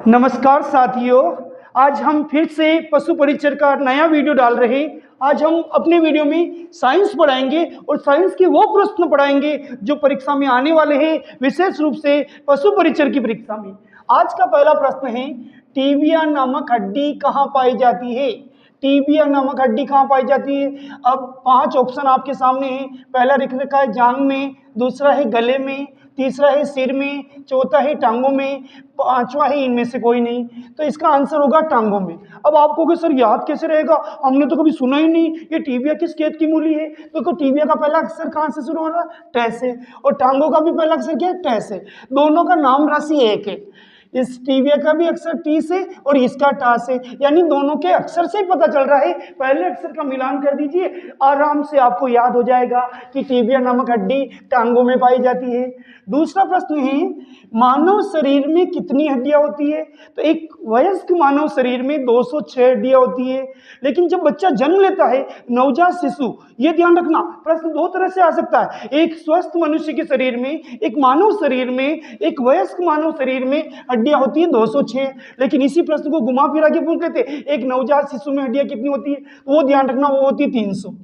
नमस्कार साथियों, आज हम फिर से पशु परिचर का नया वीडियो डाल रहे हैं। आज हम अपने वीडियो में साइंस पढ़ाएंगे और साइंस के वो प्रश्न पढ़ाएंगे जो परीक्षा में आने वाले हैं, विशेष रूप से पशु परिचर की परीक्षा में। आज का पहला प्रश्न है, टिबिया नामक हड्डी कहाँ पाई जाती है? टिबिया नामक हड्डी कहाँ पाई जाती है? अब 5 ऑप्शन आपके सामने हैं। पहला लिख रखा है जांघ में, दूसरा है गले में, तीसरा है सिर में, चौथा है टांगों में, पांचवा है इनमें से कोई नहीं। तो इसका आंसर होगा टांगों में। अब आपको कि सर याद कैसे रहेगा, हमने तो कभी सुना ही नहीं, ये टिबिया किस खेत की मूली है? तो टिबिया का पहला अक्षर कहाँ से शुरू हो रहा है? ट से। और टांगों का भी पहला अक्षर क्या है? ट से। दोनों का नाम राशि एक है। इस टिबिया का भी अक्षर टी से और इसका टा से, यानी दोनों के अक्षर से पता चल रहा है। पहले अक्षर का मिलान कर दीजिए, आराम से आपको याद हो जाएगा कि टिबिया नामक हड्डी टांगों में पाई जाती है। दूसरा प्रश्न है, मानव शरीर में कितनी हड्डियां होती है? तो एक वयस्क मानव शरीर में 206 हड्डियां होती है। लेकिन जब बच्चा जन्म लेता है, नवजात शिशु, ये ध्यान रखना, प्रश्न दो तरह से आ सकता है। एक स्वस्थ मनुष्य के शरीर में, एक मानव शरीर में, एक वयस्क मानव शरीर में हड्डियां होती है 206। लेकिन इसी प्रश्न को घुमा फिरा के पूछ लेते, एक नवजात शिशु में हड्डियां कितनी होती है? वो ध्यान रखना, वो होती है 300।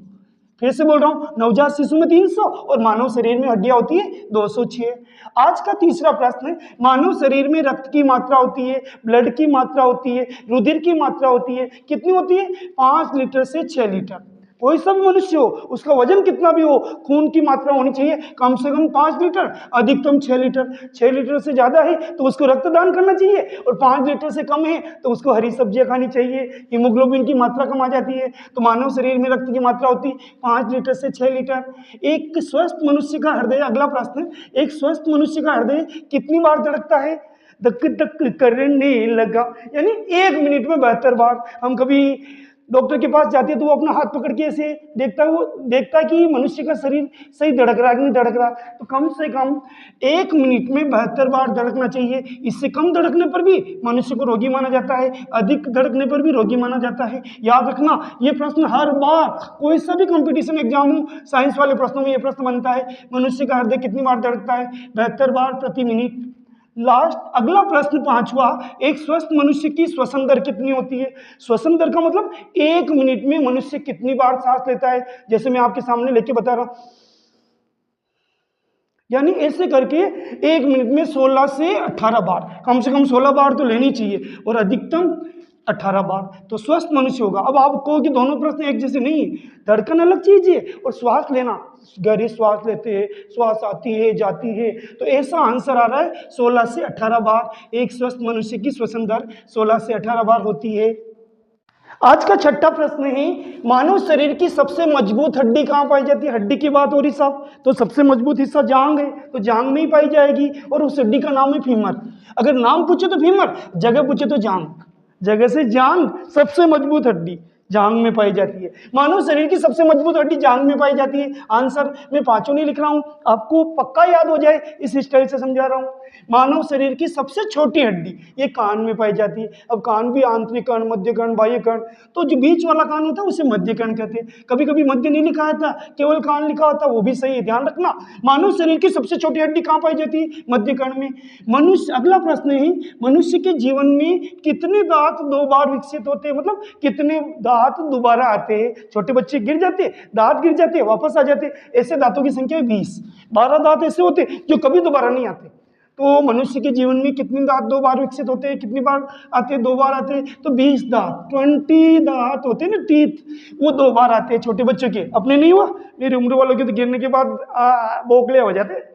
फिर से बोल रहा हूं, नवजात शिशु में 300 और मानव शरीर में हड्डियां होती है 206। आज का तीसरा प्रश्न, मानव शरीर में रक्त की मात्रा होती है, ब्लड की मात्रा होती है, रुधिर की मात्रा होती है, कितनी होती है? 5 लीटर से 6 लीटर। कोई सा भी मनुष्य हो, उसका वजन कितना भी हो, खून की मात्रा होनी चाहिए कम से कम 5 लीटर, अधिकतम 6 लीटर। 6 लीटर से ज्यादा है तो उसको रक्तदान करना चाहिए, और 5 लीटर से कम है तो उसको हरी सब्जियां खानी चाहिए। हीमोग्लोबिन की मात्रा कम आ जाती है। तो मानव शरीर में रक्त की मात्रा होती है 5 लीटर से 6 लीटर। एक स्वस्थ मनुष्य का हृदय, अगला प्रश्न, एक स्वस्थ मनुष्य का हृदय कितनी बार धड़कता है? धक धक करने लगा, यानी 1 मिनट में 72 बार। हम कभी डॉक्टर के पास जाते हैं तो वो अपना हाथ पकड़ के ऐसे देखता है, वो देखता है कि मनुष्य का शरीर सही धड़क रहा है कि नहीं धड़क रहा। तो कम से कम 1 मिनट में 72 बार धड़कना चाहिए। इससे कम धड़कने पर भी मनुष्य को रोगी माना जाता है, अधिक धड़कने पर भी रोगी माना जाता है। याद रखना, ये प्रश्न हर बार कोई सा भी कंपटीशन एग्जाम हो, साइंस वाले प्रश्नों में ये प्रश्न बनता है, मनुष्य का हृदय कितनी बार धड़कता है? 72 बार प्रति मिनट। लास्ट अगला प्रश्न पांचवा, एक स्वस्थ मनुष्य की श्वसन दर कितनी होती है? श्वसन दर का मतलब 1 मिनट में मनुष्य कितनी बार सांस लेता है। जैसे मैं आपके सामने लेके बता रहा हूं, यानी ऐसे करके 1 मिनट में 16 से 18 बार, कम से कम 16 बार तो लेनी चाहिए और अधिकतम 18 बार तो स्वस्थ मनुष्य होगा। अब आप कहो कि दोनों प्रश्न एक जैसे नहीं, धड़कन अलग चीज है और श्वास लेना, गहरी श्वास लेते हैं, श्वास आती है जाती है, तो ऐसा आंसर आ रहा है 16 से 18 बार। एक स्वस्थ मनुष्य की श्वसन दर 16 से 18 बार होती है। आज का छठा प्रश्न है, मानव शरीर की सबसे मजबूत हड्डी कहाँ पाई जाती है? हड्डी की बात हो रही साहब, तो सबसे मजबूत हिस्सा जांघ है, तो जांघ में ही पाई जाएगी और उस हड्डी का नाम है फीमर। अगर नाम पूछे तो फीमर, जगह पूछे तो जांघ। जगह से जांघ सबसे मजबूत हड्डी जांघ में पाई जाती है। मानव शरीर की सबसे मजबूत हड्डी जांघ में पाई जाती है। आंसर मैं पांचों नहीं लिख रहा हूं, आपको पक्का याद हो जाए इस स्टाइल से समझा रहा हूं। मानव शरीर की सबसे छोटी हड्डी ये कान में पाई जाती है। अब कान भी आंतरिक कर्ण, मध्य कर्ण, बाह्य कर्ण, तो जो बीच वाला कान होता है उसे मध्य कर्ण कहते हैं। कभी कभी मध्य नहीं लिखा होता, केवल कान लिखा होता, वो भी सही है, ध्यान रखना। मानव शरीर की सबसे छोटी हड्डी कहाँ पाई जाती है? मध्य कर्ण में। मनुष्य, अगला प्रश्न है, मनुष्य के जीवन में कितने दांत 2 बार विकसित होते हैं? मतलब कितने दांत दोबारा आते हैं? छोटे बच्चे गिर जाते हैं, दांत गिर जाते हैं, वापस आ जाते हैं, ऐसे दांतों की संख्या 20। 12 दांत ऐसे होते हैं जो कभी दोबारा नहीं आते। तो मनुष्य के जीवन में कितने दांत 2 बार विकसित होते हैं? कितनी बार आते हैं? 2 बार आते हैं। तो 20 दांत, 20 दांत होते हैं ना, टीथ, वो 2 बार आते हैं छोटे बच्चों के। अपने नहीं हुआ, मेरी उम्र वालों के तो गिरने के बाद बोखले हो जाते हैं।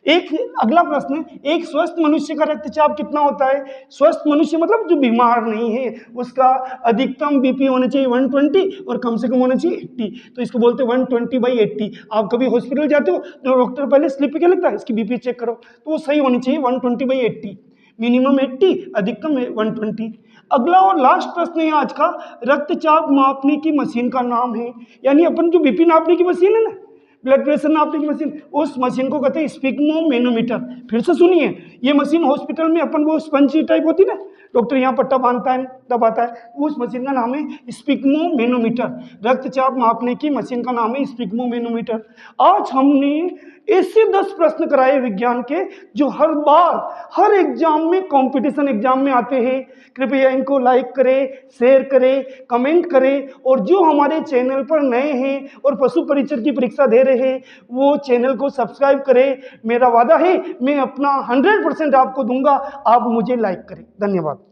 एक अगला प्रश्न, एक स्वस्थ मनुष्य का रक्तचाप कितना होता है? स्वस्थ मनुष्य मतलब जो बीमार नहीं है, उसका अधिकतम बीपी होना चाहिए 120 और कम से कम होना चाहिए 80। तो इसको बोलते हैं 120/80। आप कभी हॉस्पिटल जाते हो तो डॉक्टर पहले स्लिप पे क्या लिखता है? इसकी बीपी चेक करो, तो वो सही होनी चाहिए 120/80, मिनिमम 80, अधिकतम 120। अगला और लास्ट प्रश्न है आज का, रक्तचाप मापने की मशीन का नाम है, यानी अपन जो बीपी नापने की मशीन है ना, ब्लड प्रेशर नापने की मशीन, उस मशीन को कहते हैं स्फिग्मोमेनोमीटर। फिर से सुनिए, ये मशीन हॉस्पिटल में अपन वो स्पंजी टाइप होती है ना, डॉक्टर यहाँ पट्टा बांधता है, दबाता है, उस मशीन का नाम है स्फिग्मोमेनोमीटर। रक्तचाप मापने की मशीन का नाम है स्फिग्मोमेनोमीटर। आज हमने ऐसे 10 प्रश्न कराए विज्ञान के जो हर बार हर एग्जाम में, कंपटीशन एग्जाम में आते हैं। कृपया इनको लाइक करें, शेयर करें, कमेंट करें, और जो हमारे चैनल पर नए हैं और पशु परीक्षक की परीक्षा दे रहे हैं वो चैनल को सब्सक्राइब करें। मेरा वादा है मैं अपना 100% आपको दूंगा, आप मुझे लाइक करें। धन्यवाद।